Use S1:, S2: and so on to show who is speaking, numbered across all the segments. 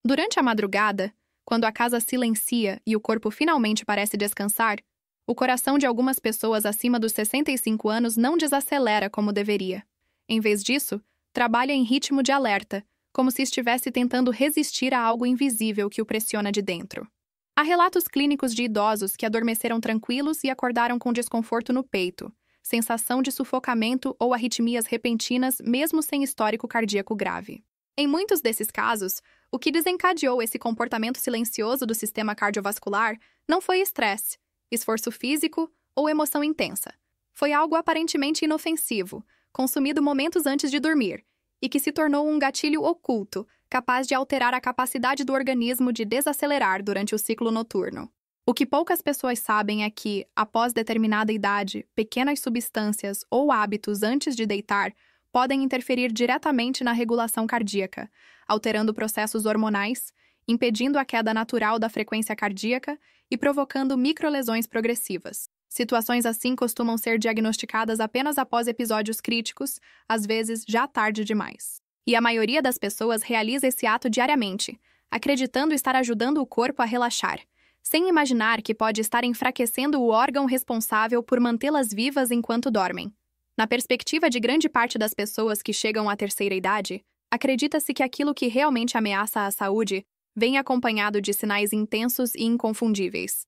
S1: Durante a madrugada, quando a casa silencia e o corpo finalmente parece descansar, o coração de algumas pessoas acima dos 65 anos não desacelera como deveria. Em vez disso, trabalha em ritmo de alerta, como se estivesse tentando resistir a algo invisível que o pressiona de dentro. Há relatos clínicos de idosos que adormeceram tranquilos e acordaram com desconforto no peito, sensação de sufocamento ou arritmias repentinas mesmo sem histórico cardíaco grave. Em muitos desses casos, o que desencadeou esse comportamento silencioso do sistema cardiovascular não foi estresse, esforço físico ou emoção intensa. Foi algo aparentemente inofensivo, consumido momentos antes de dormir, e que se tornou um gatilho oculto, capaz de alterar a capacidade do organismo de desacelerar durante o ciclo noturno. O que poucas pessoas sabem é que, após determinada idade, pequenas substâncias ou hábitos antes de deitar podem interferir diretamente na regulação cardíaca, alterando processos hormonais, impedindo a queda natural da frequência cardíaca e provocando microlesões progressivas. Situações assim costumam ser diagnosticadas apenas após episódios críticos, às vezes já tarde demais. E a maioria das pessoas realiza esse ato diariamente, acreditando estar ajudando o corpo a relaxar, sem imaginar que pode estar enfraquecendo o órgão responsável por mantê-las vivas enquanto dormem. Na perspectiva de grande parte das pessoas que chegam à terceira idade, acredita-se que aquilo que realmente ameaça a saúde vem acompanhado de sinais intensos e inconfundíveis.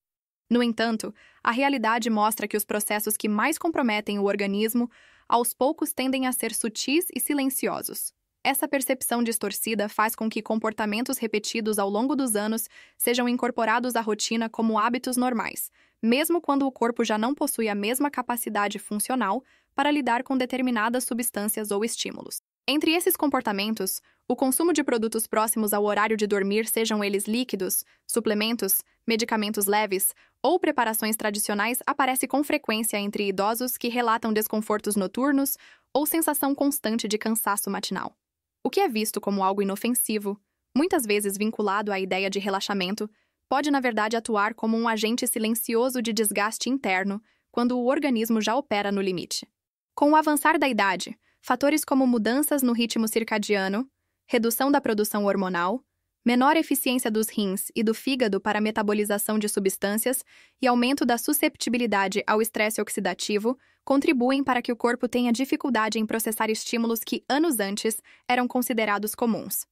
S1: No entanto, a realidade mostra que os processos que mais comprometem o organismo, aos poucos tendem a ser sutis e silenciosos. Essa percepção distorcida faz com que comportamentos repetidos ao longo dos anos sejam incorporados à rotina como hábitos normais, mesmo quando o corpo já não possui a mesma capacidade funcional para lidar com determinadas substâncias ou estímulos. Entre esses comportamentos, o consumo de produtos próximos ao horário de dormir, sejam eles líquidos, suplementos, medicamentos leves ou preparações tradicionais, aparece com frequência entre idosos que relatam desconfortos noturnos ou sensação constante de cansaço matinal. O que é visto como algo inofensivo, muitas vezes vinculado à ideia de relaxamento, pode na verdade atuar como um agente silencioso de desgaste interno quando o organismo já opera no limite. Com o avançar da idade, fatores como mudanças no ritmo circadiano, redução da produção hormonal, menor eficiência dos rins e do fígado para a metabolização de substâncias e aumento da susceptibilidade ao estresse oxidativo contribuem para que o corpo tenha dificuldade em processar estímulos que, anos antes, eram considerados comuns.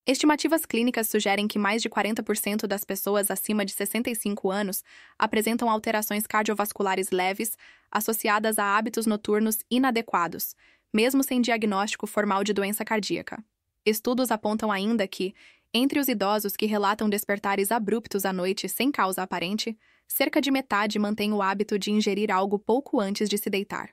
S1: Estimativas clínicas sugerem que mais de 40% das pessoas acima de 65 anos apresentam alterações cardiovasculares leves associadas a hábitos noturnos inadequados, mesmo sem diagnóstico formal de doença cardíaca. Estudos apontam ainda que, entre os idosos que relatam despertares abruptos à noite sem causa aparente, cerca de metade mantém o hábito de ingerir algo pouco antes de se deitar.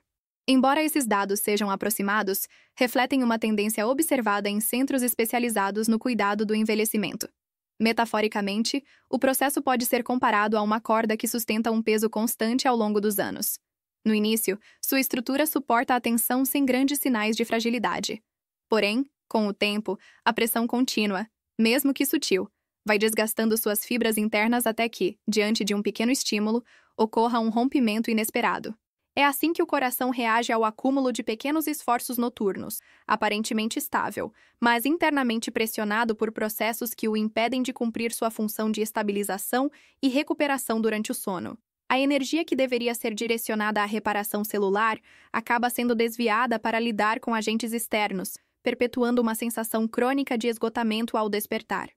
S1: Embora esses dados sejam aproximados, refletem uma tendência observada em centros especializados no cuidado do envelhecimento. Metaforicamente, o processo pode ser comparado a uma corda que sustenta um peso constante ao longo dos anos. No início, sua estrutura suporta a tensão sem grandes sinais de fragilidade. Porém, com o tempo, a pressão contínua, mesmo que sutil, vai desgastando suas fibras internas até que, diante de um pequeno estímulo, ocorra um rompimento inesperado. É assim que o coração reage ao acúmulo de pequenos esforços noturnos, aparentemente estável, mas internamente pressionado por processos que o impedem de cumprir sua função de estabilização e recuperação durante o sono. A energia que deveria ser direcionada à reparação celular acaba sendo desviada para lidar com agentes externos, perpetuando uma sensação crônica de esgotamento ao despertar.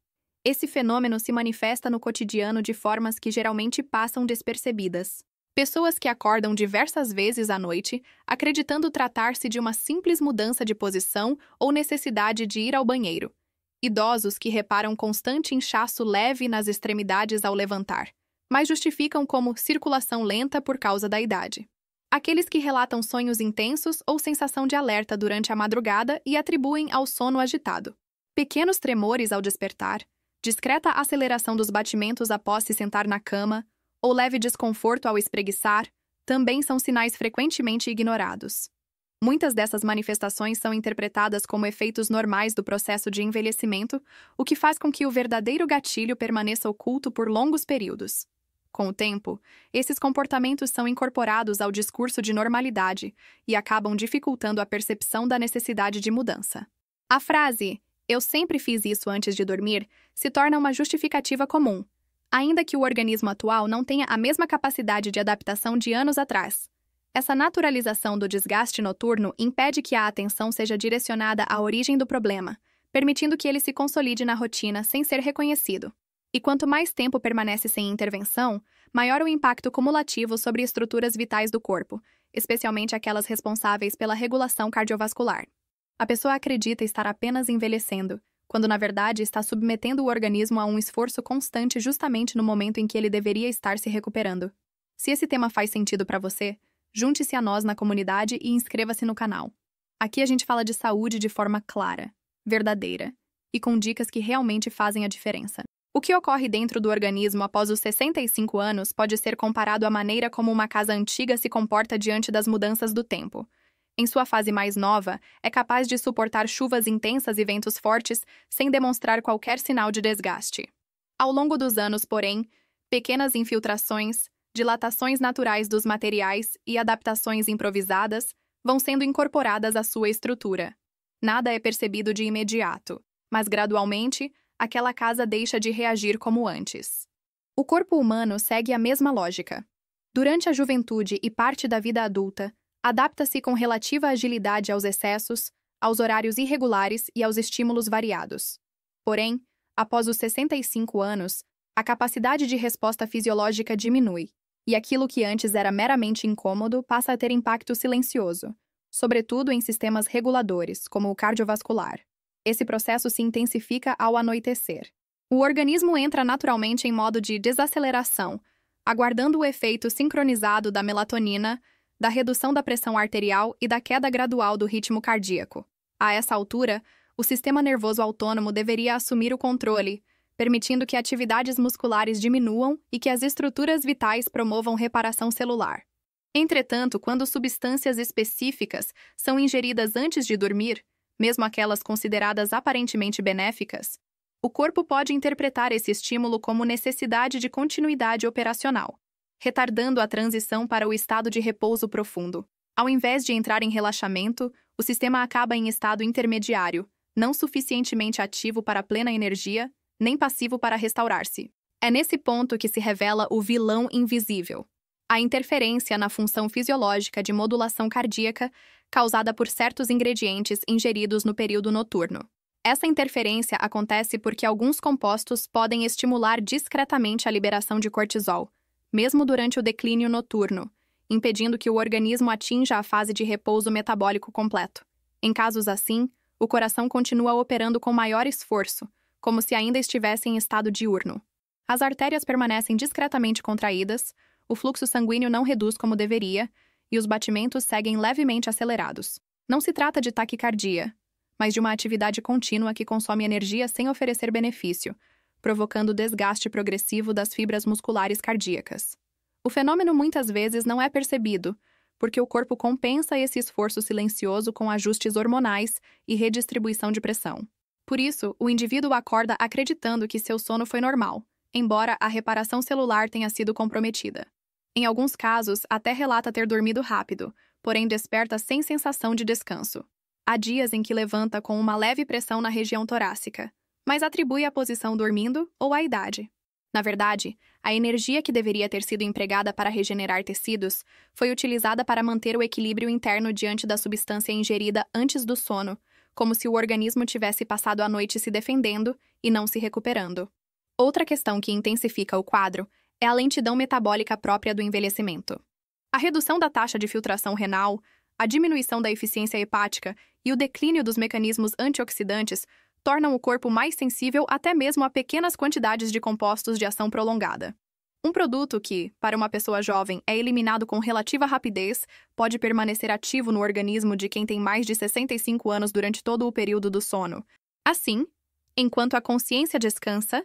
S1: Esse fenômeno se manifesta no cotidiano de formas que geralmente passam despercebidas. Pessoas que acordam diversas vezes à noite, acreditando tratar-se de uma simples mudança de posição ou necessidade de ir ao banheiro. Idosos que reparam constante inchaço leve nas extremidades ao levantar, mas justificam como circulação lenta por causa da idade. Aqueles que relatam sonhos intensos ou sensação de alerta durante a madrugada e atribuem ao sono agitado. Pequenos tremores ao despertar, discreta aceleração dos batimentos após se sentar na cama, ou leve desconforto ao espreguiçar, também são sinais frequentemente ignorados. Muitas dessas manifestações são interpretadas como efeitos normais do processo de envelhecimento, o que faz com que o verdadeiro gatilho permaneça oculto por longos períodos. Com o tempo, esses comportamentos são incorporados ao discurso de normalidade e acabam dificultando a percepção da necessidade de mudança. A frase "Eu sempre fiz isso antes de dormir" se torna uma justificativa comum, ainda que o organismo atual não tenha a mesma capacidade de adaptação de anos atrás. Essa naturalização do desgaste noturno impede que a atenção seja direcionada à origem do problema, permitindo que ele se consolide na rotina sem ser reconhecido. E quanto mais tempo permanece sem intervenção, maior o impacto cumulativo sobre estruturas vitais do corpo, especialmente aquelas responsáveis pela regulação cardiovascular. A pessoa acredita estar apenas envelhecendo, quando na verdade está submetendo o organismo a um esforço constante justamente no momento em que ele deveria estar se recuperando. Se esse tema faz sentido para você, junte-se a nós na comunidade e inscreva-se no canal. Aqui a gente fala de saúde de forma clara, verdadeira e com dicas que realmente fazem a diferença. O que ocorre dentro do organismo após os 65 anos pode ser comparado à maneira como uma casa antiga se comporta diante das mudanças do tempo. Em sua fase mais nova, é capaz de suportar chuvas intensas e ventos fortes sem demonstrar qualquer sinal de desgaste. Ao longo dos anos, porém, pequenas infiltrações, dilatações naturais dos materiais e adaptações improvisadas vão sendo incorporadas à sua estrutura. Nada é percebido de imediato, mas gradualmente, aquela casa deixa de reagir como antes. O corpo humano segue a mesma lógica. Durante a juventude e parte da vida adulta, adapta-se com relativa agilidade aos excessos, aos horários irregulares e aos estímulos variados. Porém, após os 65 anos, a capacidade de resposta fisiológica diminui, e aquilo que antes era meramente incômodo passa a ter impacto silencioso, sobretudo em sistemas reguladores, como o cardiovascular. Esse processo se intensifica ao anoitecer. O organismo entra naturalmente em modo de desaceleração, aguardando o efeito sincronizado da melatonina, da redução da pressão arterial e da queda gradual do ritmo cardíaco. A essa altura, o sistema nervoso autônomo deveria assumir o controle, permitindo que atividades musculares diminuam e que as estruturas vitais promovam reparação celular. Entretanto, quando substâncias específicas são ingeridas antes de dormir, mesmo aquelas consideradas aparentemente benéficas, o corpo pode interpretar esse estímulo como necessidade de continuidade operacional, retardando a transição para o estado de repouso profundo. Ao invés de entrar em relaxamento, o sistema acaba em estado intermediário, não suficientemente ativo para plena energia, nem passivo para restaurar-se. É nesse ponto que se revela o vilão invisível: a interferência na função fisiológica de modulação cardíaca causada por certos ingredientes ingeridos no período noturno. Essa interferência acontece porque alguns compostos podem estimular discretamente a liberação de cortisol, mesmo durante o declínio noturno, impedindo que o organismo atinja a fase de repouso metabólico completo. Em casos assim, o coração continua operando com maior esforço, como se ainda estivesse em estado diurno. As artérias permanecem discretamente contraídas, o fluxo sanguíneo não reduz como deveria, e os batimentos seguem levemente acelerados. Não se trata de taquicardia, mas de uma atividade contínua que consome energia sem oferecer benefício, provocando desgaste progressivo das fibras musculares cardíacas. O fenômeno muitas vezes não é percebido, porque o corpo compensa esse esforço silencioso com ajustes hormonais e redistribuição de pressão. Por isso, o indivíduo acorda acreditando que seu sono foi normal, embora a reparação celular tenha sido comprometida. Em alguns casos, até relata ter dormido rápido, porém desperta sem sensação de descanso. Há dias em que levanta com uma leve pressão na região torácica, mas atribui a posição dormindo ou à idade. Na verdade, a energia que deveria ter sido empregada para regenerar tecidos foi utilizada para manter o equilíbrio interno diante da substância ingerida antes do sono, como se o organismo tivesse passado a noite se defendendo e não se recuperando. Outra questão que intensifica o quadro é a lentidão metabólica própria do envelhecimento. A redução da taxa de filtração renal, a diminuição da eficiência hepática e o declínio dos mecanismos antioxidantes tornam o corpo mais sensível até mesmo a pequenas quantidades de compostos de ação prolongada. Um produto que, para uma pessoa jovem, é eliminado com relativa rapidez, pode permanecer ativo no organismo de quem tem mais de 65 anos durante todo o período do sono. Assim, enquanto a consciência descansa,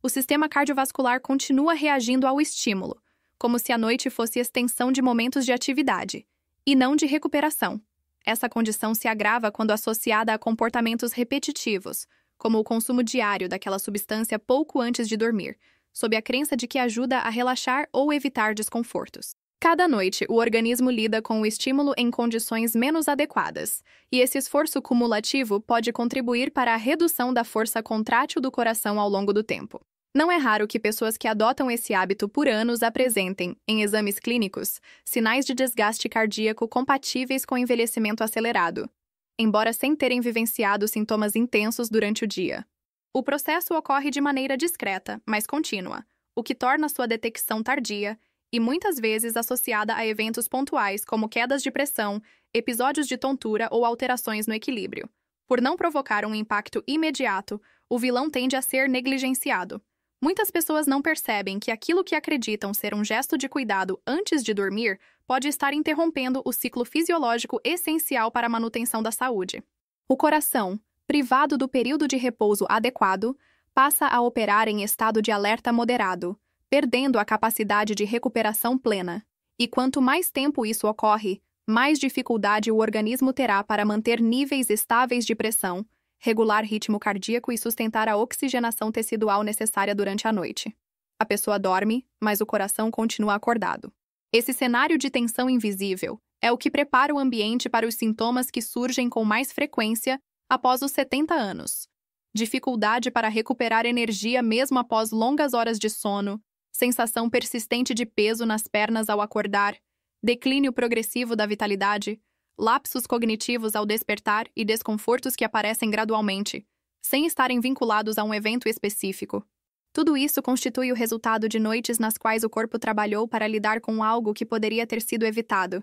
S1: o sistema cardiovascular continua reagindo ao estímulo, como se a noite fosse extensão de momentos de atividade, e não de recuperação. Essa condição se agrava quando associada a comportamentos repetitivos, como o consumo diário daquela substância pouco antes de dormir, sob a crença de que ajuda a relaxar ou evitar desconfortos. Cada noite, o organismo lida com o estímulo em condições menos adequadas, e esse esforço cumulativo pode contribuir para a redução da força contrátil do coração ao longo do tempo. Não é raro que pessoas que adotam esse hábito por anos apresentem, em exames clínicos, sinais de desgaste cardíaco compatíveis com envelhecimento acelerado, embora sem terem vivenciado sintomas intensos durante o dia. O processo ocorre de maneira discreta, mas contínua, o que torna sua detecção tardia e muitas vezes associada a eventos pontuais como quedas de pressão, episódios de tontura ou alterações no equilíbrio. Por não provocar um impacto imediato, o vilão tende a ser negligenciado. Muitas pessoas não percebem que aquilo que acreditam ser um gesto de cuidado antes de dormir pode estar interrompendo o ciclo fisiológico essencial para a manutenção da saúde. O coração, privado do período de repouso adequado, passa a operar em estado de alerta moderado, perdendo a capacidade de recuperação plena. E quanto mais tempo isso ocorre, mais dificuldade o organismo terá para manter níveis estáveis de pressão, regular ritmo cardíaco e sustentar a oxigenação tecidual necessária durante a noite. A pessoa dorme, mas o coração continua acordado. Esse cenário de tensão invisível é o que prepara o ambiente para os sintomas que surgem com mais frequência após os 70 anos. Dificuldade para recuperar energia mesmo após longas horas de sono, sensação persistente de peso nas pernas ao acordar, declínio progressivo da vitalidade, lapsos cognitivos ao despertar e desconfortos que aparecem gradualmente, sem estarem vinculados a um evento específico. Tudo isso constitui o resultado de noites nas quais o corpo trabalhou para lidar com algo que poderia ter sido evitado.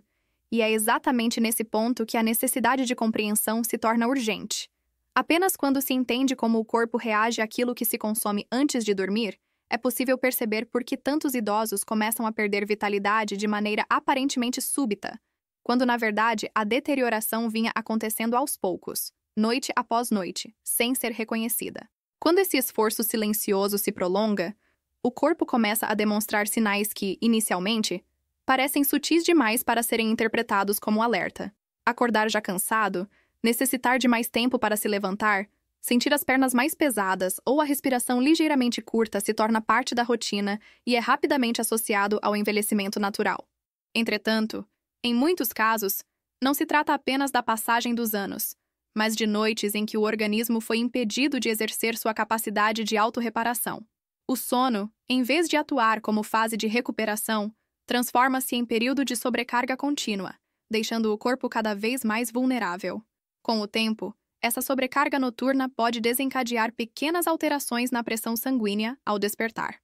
S1: E é exatamente nesse ponto que a necessidade de compreensão se torna urgente. Apenas quando se entende como o corpo reage àquilo que se consome antes de dormir, é possível perceber por que tantos idosos começam a perder vitalidade de maneira aparentemente súbita, quando na verdade a deterioração vinha acontecendo aos poucos, noite após noite, sem ser reconhecida. Quando esse esforço silencioso se prolonga, o corpo começa a demonstrar sinais que, inicialmente, parecem sutis demais para serem interpretados como alerta. Acordar já cansado, necessitar de mais tempo para se levantar, sentir as pernas mais pesadas ou a respiração ligeiramente curta se torna parte da rotina e é rapidamente associado ao envelhecimento natural. Entretanto, em muitos casos, não se trata apenas da passagem dos anos, mas de noites em que o organismo foi impedido de exercer sua capacidade de autorreparação. O sono, em vez de atuar como fase de recuperação, transforma-se em período de sobrecarga contínua, deixando o corpo cada vez mais vulnerável. Com o tempo, essa sobrecarga noturna pode desencadear pequenas alterações na pressão sanguínea ao despertar.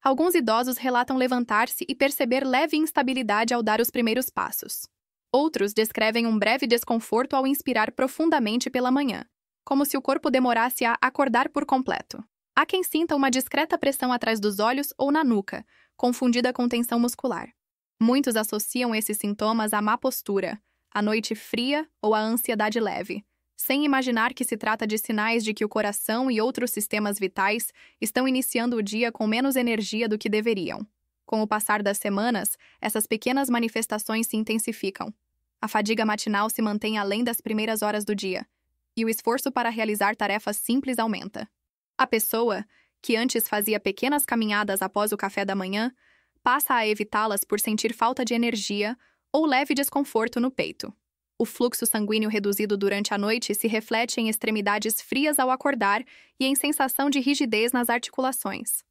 S1: Alguns idosos relatam levantar-se e perceber leve instabilidade ao dar os primeiros passos. Outros descrevem um breve desconforto ao inspirar profundamente pela manhã, como se o corpo demorasse a acordar por completo. Há quem sinta uma discreta pressão atrás dos olhos ou na nuca, confundida com tensão muscular. Muitos associam esses sintomas à má postura, à noite fria ou à ansiedade leve, sem imaginar que se trata de sinais de que o coração e outros sistemas vitais estão iniciando o dia com menos energia do que deveriam. Com o passar das semanas, essas pequenas manifestações se intensificam. A fadiga matinal se mantém além das primeiras horas do dia, e o esforço para realizar tarefas simples aumenta. A pessoa, que antes fazia pequenas caminhadas após o café da manhã, passa a evitá-las por sentir falta de energia ou leve desconforto no peito. O fluxo sanguíneo reduzido durante a noite se reflete em extremidades frias ao acordar e em sensação de rigidez nas articulações.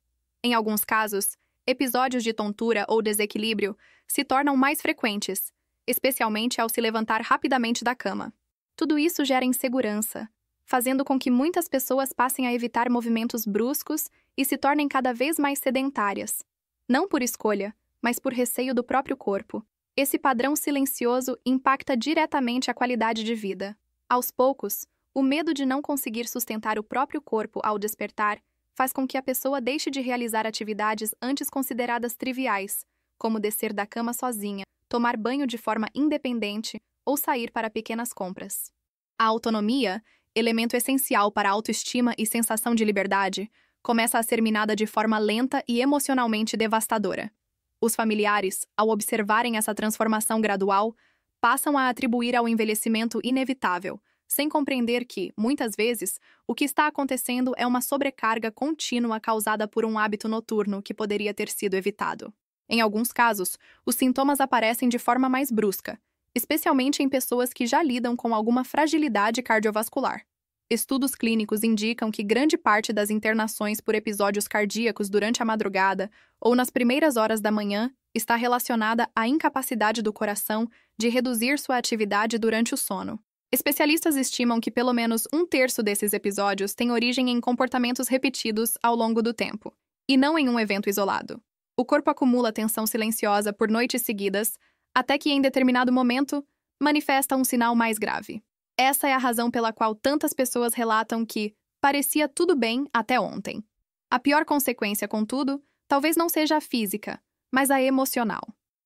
S1: Em alguns casos, episódios de tontura ou desequilíbrio se tornam mais frequentes, especialmente ao se levantar rapidamente da cama. Tudo isso gera insegurança, fazendo com que muitas pessoas passem a evitar movimentos bruscos e se tornem cada vez mais sedentárias. Não por escolha, mas por receio do próprio corpo. Esse padrão silencioso impacta diretamente a qualidade de vida. Aos poucos, o medo de não conseguir sustentar o próprio corpo ao despertar faz com que a pessoa deixe de realizar atividades antes consideradas triviais, como descer da cama sozinha, tomar banho de forma independente ou sair para pequenas compras. A autonomia, elemento essencial para a autoestima e sensação de liberdade, começa a ser minada de forma lenta e emocionalmente devastadora. Os familiares, ao observarem essa transformação gradual, passam a atribuir ao envelhecimento inevitável, sem compreender que, muitas vezes, o que está acontecendo é uma sobrecarga contínua causada por um hábito noturno que poderia ter sido evitado. Em alguns casos, os sintomas aparecem de forma mais brusca, especialmente em pessoas que já lidam com alguma fragilidade cardiovascular. Estudos clínicos indicam que grande parte das internações por episódios cardíacos durante a madrugada ou nas primeiras horas da manhã está relacionada à incapacidade do coração de reduzir sua atividade durante o sono. Especialistas estimam que pelo menos 1/3 desses episódios tem origem em comportamentos repetidos ao longo do tempo, e não em um evento isolado. O corpo acumula tensão silenciosa por noites seguidas, até que em determinado momento manifesta um sinal mais grave. Essa é a razão pela qual tantas pessoas relatam que parecia tudo bem até ontem. A pior consequência, contudo, talvez não seja a física, mas a emocional.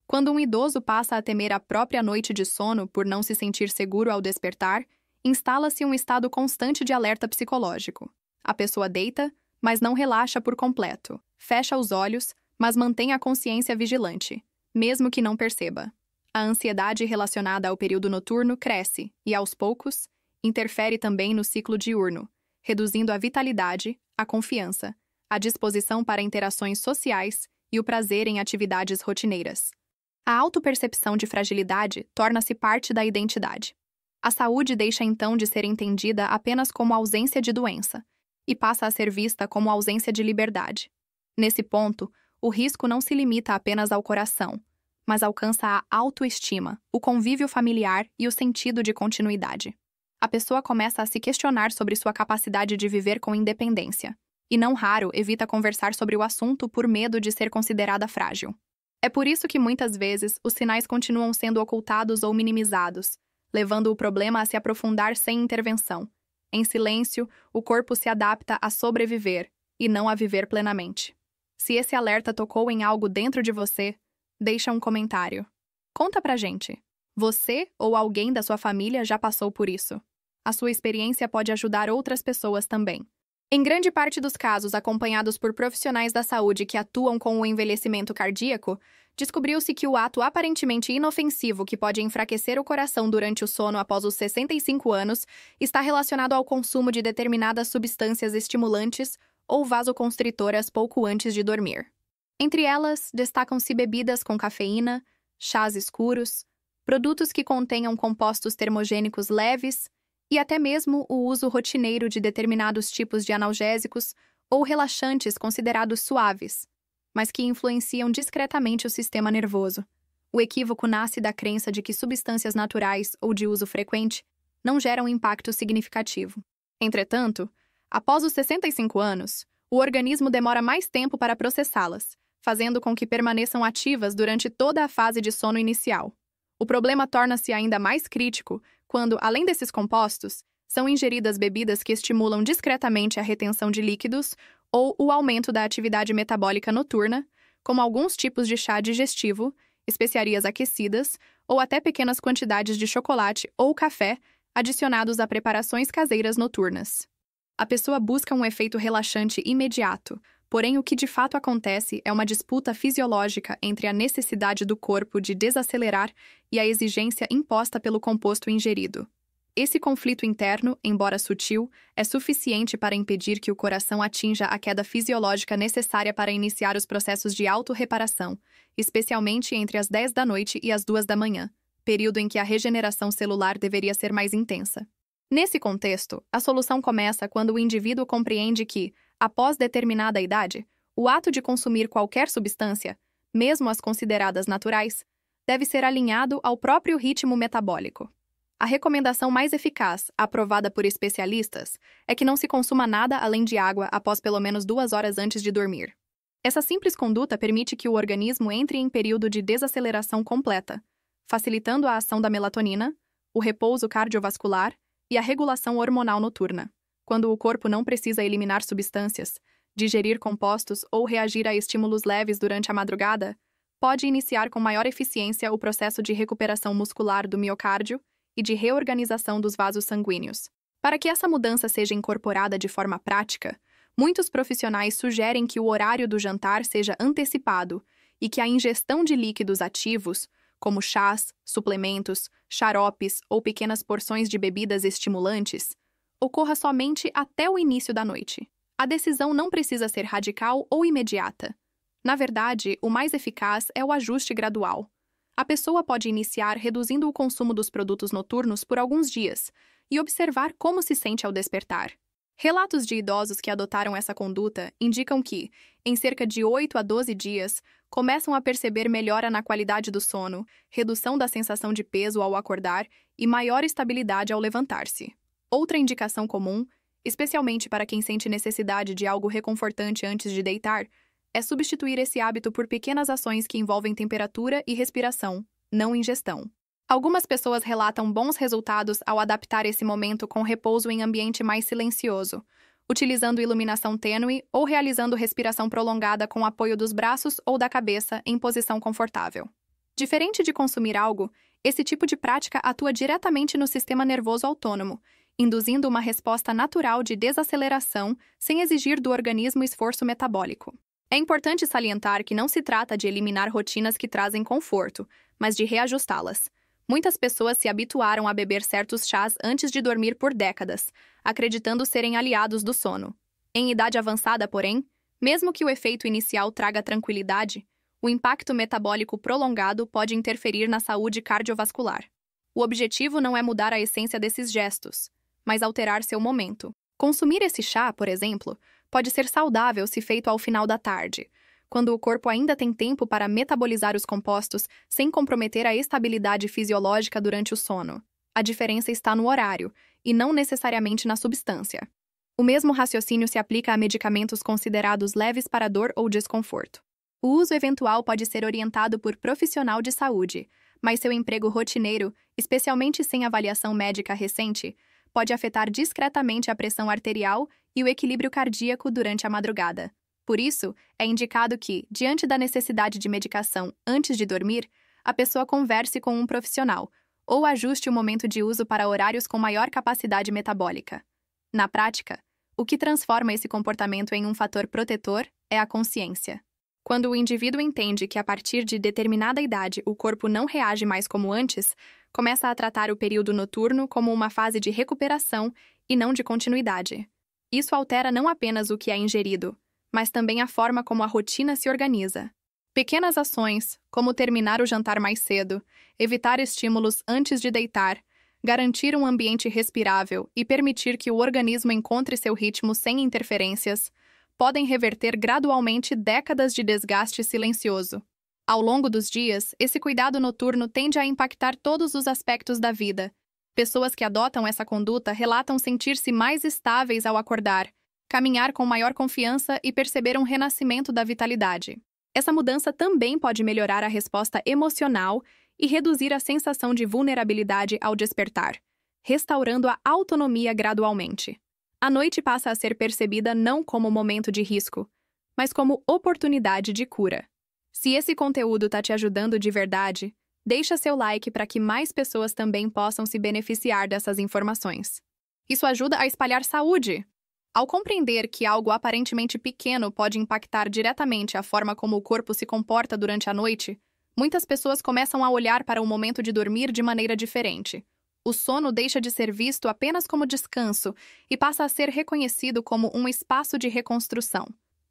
S1: Quando um idoso passa a temer a própria noite de sono por não se sentir seguro ao despertar, instala-se um estado constante de alerta psicológico. A pessoa deita, mas não relaxa por completo. Fecha os olhos, mas mantém a consciência vigilante, mesmo que não perceba. A ansiedade relacionada ao período noturno cresce e, aos poucos, interfere também no ciclo diurno, reduzindo a vitalidade, a confiança, a disposição para interações sociais e o prazer em atividades rotineiras. A autopercepção de fragilidade torna-se parte da identidade. A saúde deixa então de ser entendida apenas como ausência de doença e passa a ser vista como ausência de liberdade. Nesse ponto, o risco não se limita apenas ao coração, mas alcança a autoestima, o convívio familiar e o sentido de continuidade. A pessoa começa a se questionar sobre sua capacidade de viver com independência, e não raro evita conversar sobre o assunto por medo de ser considerada frágil. É por isso que muitas vezes os sinais continuam sendo ocultados ou minimizados, levando o problema a se aprofundar sem intervenção. Em silêncio, o corpo se adapta a sobreviver e não a viver plenamente. Se esse alerta tocou em algo dentro de você, deixa um comentário. Conta pra gente. Você ou alguém da sua família já passou por isso. A sua experiência pode ajudar outras pessoas também. Em grande parte dos casos acompanhados por profissionais da saúde que atuam com o envelhecimento cardíaco, descobriu-se que o ato aparentemente inofensivo que pode enfraquecer o coração durante o sono após os 65 anos está relacionado ao consumo de determinadas substâncias estimulantes ou vasoconstritoras pouco antes de dormir. Entre elas, destacam-se bebidas com cafeína, chás escuros, produtos que contenham compostos termogênicos leves e até mesmo o uso rotineiro de determinados tipos de analgésicos ou relaxantes considerados suaves, mas que influenciam discretamente o sistema nervoso. O equívoco nasce da crença de que substâncias naturais ou de uso frequente não geram impacto significativo. Entretanto, após os 65 anos, o organismo demora mais tempo para processá-las, fazendo com que permaneçam ativas durante toda a fase de sono inicial. O problema torna-se ainda mais crítico quando, além desses compostos, são ingeridas bebidas que estimulam discretamente a retenção de líquidos ou o aumento da atividade metabólica noturna, como alguns tipos de chá digestivo, especiarias aquecidas ou até pequenas quantidades de chocolate ou café adicionados a preparações caseiras noturnas. A pessoa busca um efeito relaxante imediato, porém o que de fato acontece é uma disputa fisiológica entre a necessidade do corpo de desacelerar e a exigência imposta pelo composto ingerido. Esse conflito interno, embora sutil, é suficiente para impedir que o coração atinja a queda fisiológica necessária para iniciar os processos de autorreparação, especialmente entre as 10 da noite e as 2 da manhã, período em que a regeneração celular deveria ser mais intensa. Nesse contexto, a solução começa quando o indivíduo compreende que, após determinada idade, o ato de consumir qualquer substância, mesmo as consideradas naturais, deve ser alinhado ao próprio ritmo metabólico. A recomendação mais eficaz, aprovada por especialistas, é que não se consuma nada além de água após pelo menos 2 horas antes de dormir. Essa simples conduta permite que o organismo entre em período de desaceleração completa, facilitando a ação da melatonina, o repouso cardiovascular e a regulação hormonal noturna. Quando o corpo não precisa eliminar substâncias, digerir compostos ou reagir a estímulos leves durante a madrugada, pode iniciar com maior eficiência o processo de recuperação muscular do miocárdio e de reorganização dos vasos sanguíneos. Para que essa mudança seja incorporada de forma prática, muitos profissionais sugerem que o horário do jantar seja antecipado e que a ingestão de líquidos ativos, como chás, suplementos, xaropes ou pequenas porções de bebidas estimulantes, ocorra somente até o início da noite. A decisão não precisa ser radical ou imediata. Na verdade, o mais eficaz é o ajuste gradual. A pessoa pode iniciar reduzindo o consumo dos produtos noturnos por alguns dias e observar como se sente ao despertar. Relatos de idosos que adotaram essa conduta indicam que, em cerca de 8 a 12 dias, começam a perceber melhora na qualidade do sono, redução da sensação de peso ao acordar e maior estabilidade ao levantar-se. Outra indicação comum, especialmente para quem sente necessidade de algo reconfortante antes de deitar, é substituir esse hábito por pequenas ações que envolvem temperatura e respiração, não ingestão. Algumas pessoas relatam bons resultados ao adaptar esse momento com repouso em ambiente mais silencioso, utilizando iluminação tênue ou realizando respiração prolongada com apoio dos braços ou da cabeça em posição confortável. Diferente de consumir algo, esse tipo de prática atua diretamente no sistema nervoso autônomo, induzindo uma resposta natural de desaceleração sem exigir do organismo esforço metabólico. É importante salientar que não se trata de eliminar rotinas que trazem conforto, mas de reajustá-las. Muitas pessoas se habituaram a beber certos chás antes de dormir por décadas, acreditando serem aliados do sono. Em idade avançada, porém, mesmo que o efeito inicial traga tranquilidade, o impacto metabólico prolongado pode interferir na saúde cardiovascular. O objetivo não é mudar a essência desses gestos, mas alterar seu momento. Consumir esse chá, por exemplo, pode ser saudável se feito ao final da tarde, quando o corpo ainda tem tempo para metabolizar os compostos sem comprometer a estabilidade fisiológica durante o sono. A diferença está no horário, e não necessariamente na substância. O mesmo raciocínio se aplica a medicamentos considerados leves para dor ou desconforto. O uso eventual pode ser orientado por profissional de saúde, mas seu emprego rotineiro, especialmente sem avaliação médica recente, pode afetar discretamente a pressão arterial e o equilíbrio cardíaco durante a madrugada. Por isso, é indicado que, diante da necessidade de medicação antes de dormir, a pessoa converse com um profissional ou ajuste o momento de uso para horários com maior capacidade metabólica. Na prática, o que transforma esse comportamento em um fator protetor é a consciência. Quando o indivíduo entende que a partir de determinada idade o corpo não reage mais como antes, começa a tratar o período noturno como uma fase de recuperação e não de continuidade. Isso altera não apenas o que é ingerido, mas também a forma como a rotina se organiza. Pequenas ações, como terminar o jantar mais cedo, evitar estímulos antes de deitar, garantir um ambiente respirável e permitir que o organismo encontre seu ritmo sem interferências, podem reverter gradualmente décadas de desgaste silencioso. Ao longo dos dias, esse cuidado noturno tende a impactar todos os aspectos da vida. Pessoas que adotam essa conduta relatam sentir-se mais estáveis ao acordar, caminhar com maior confiança e perceber um renascimento da vitalidade. Essa mudança também pode melhorar a resposta emocional e reduzir a sensação de vulnerabilidade ao despertar, restaurando a autonomia gradualmente. A noite passa a ser percebida não como momento de risco, mas como oportunidade de cura. Se esse conteúdo está te ajudando de verdade, deixa seu like para que mais pessoas também possam se beneficiar dessas informações. Isso ajuda a espalhar saúde. Ao compreender que algo aparentemente pequeno pode impactar diretamente a forma como o corpo se comporta durante a noite, muitas pessoas começam a olhar para o momento de dormir de maneira diferente. O sono deixa de ser visto apenas como descanso e passa a ser reconhecido como um espaço de reconstrução.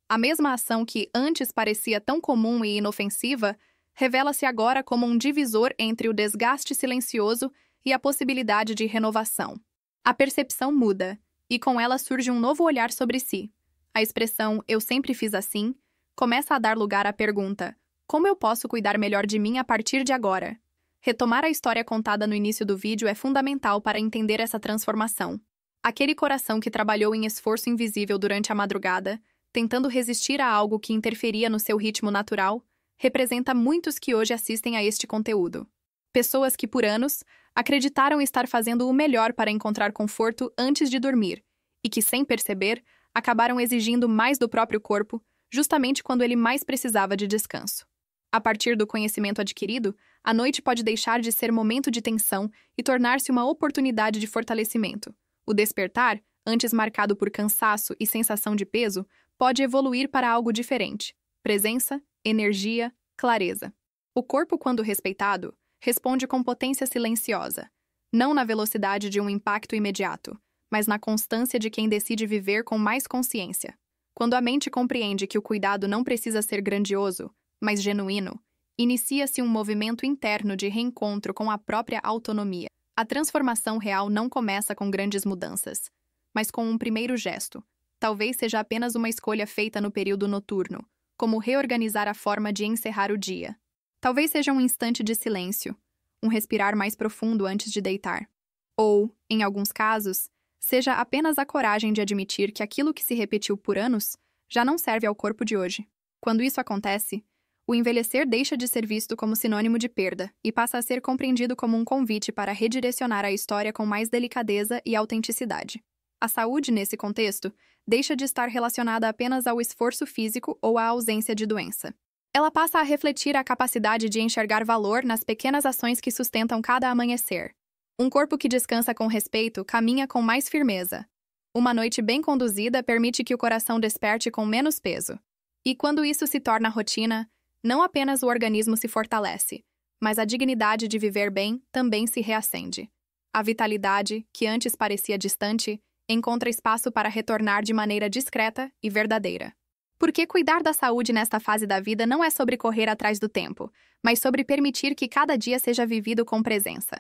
S1: A mesma ação que antes parecia tão comum e inofensiva, revela-se agora como um divisor entre o desgaste silencioso e a possibilidade de renovação. A percepção muda, e com ela surge um novo olhar sobre si. A expressão "eu sempre fiz assim" começa a dar lugar à pergunta: como eu posso cuidar melhor de mim a partir de agora? Retomar a história contada no início do vídeo é fundamental para entender essa transformação. Aquele coração que trabalhou em esforço invisível durante a madrugada, tentando resistir a algo que interferia no seu ritmo natural, representa muitos que hoje assistem a este conteúdo. Pessoas que, por anos, acreditaram estar fazendo o melhor para encontrar conforto antes de dormir, e que, sem perceber, acabaram exigindo mais do próprio corpo, justamente quando ele mais precisava de descanso. A partir do conhecimento adquirido, a noite pode deixar de ser momento de tensão e tornar-se uma oportunidade de fortalecimento. O despertar, antes marcado por cansaço e sensação de peso, pode evoluir para algo diferente: presença, energia, clareza. O corpo, quando respeitado, responde com potência silenciosa, não na velocidade de um impacto imediato, mas na constância de quem decide viver com mais consciência. Quando a mente compreende que o cuidado não precisa ser grandioso, mas genuíno, inicia-se um movimento interno de reencontro com a própria autonomia. A transformação real não começa com grandes mudanças, mas com um primeiro gesto. Talvez seja apenas uma escolha feita no período noturno, como reorganizar a forma de encerrar o dia. Talvez seja um instante de silêncio, um respirar mais profundo antes de deitar. Ou, em alguns casos, seja apenas a coragem de admitir que aquilo que se repetiu por anos já não serve ao corpo de hoje. Quando isso acontece, o envelhecer deixa de ser visto como sinônimo de perda e passa a ser compreendido como um convite para redirecionar a história com mais delicadeza e autenticidade. A saúde, nesse contexto, deixa de estar relacionada apenas ao esforço físico ou à ausência de doença. Ela passa a refletir a capacidade de enxergar valor nas pequenas ações que sustentam cada amanhecer. Um corpo que descansa com respeito caminha com mais firmeza. Uma noite bem conduzida permite que o coração desperte com menos peso. E quando isso se torna rotina, não apenas o organismo se fortalece, mas a dignidade de viver bem também se reacende. A vitalidade, que antes parecia distante, encontra espaço para retornar de maneira discreta e verdadeira. Porque cuidar da saúde nesta fase da vida não é sobre correr atrás do tempo, mas sobre permitir que cada dia seja vivido com presença.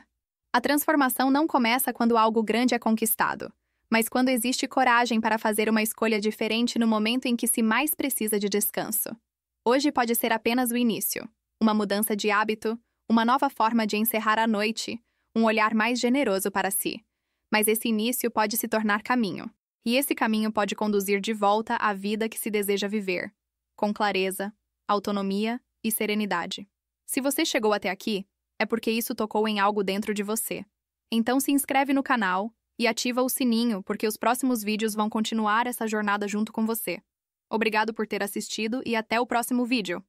S1: A transformação não começa quando algo grande é conquistado, mas quando existe coragem para fazer uma escolha diferente no momento em que se mais precisa de descanso. Hoje pode ser apenas o início, uma mudança de hábito, uma nova forma de encerrar a noite, um olhar mais generoso para si. Mas esse início pode se tornar caminho, e esse caminho pode conduzir de volta à vida que se deseja viver, com clareza, autonomia e serenidade. Se você chegou até aqui, é porque isso tocou em algo dentro de você. Então se inscreve no canal e ativa o sininho, porque os próximos vídeos vão continuar essa jornada junto com você. Obrigado por ter assistido e até o próximo vídeo!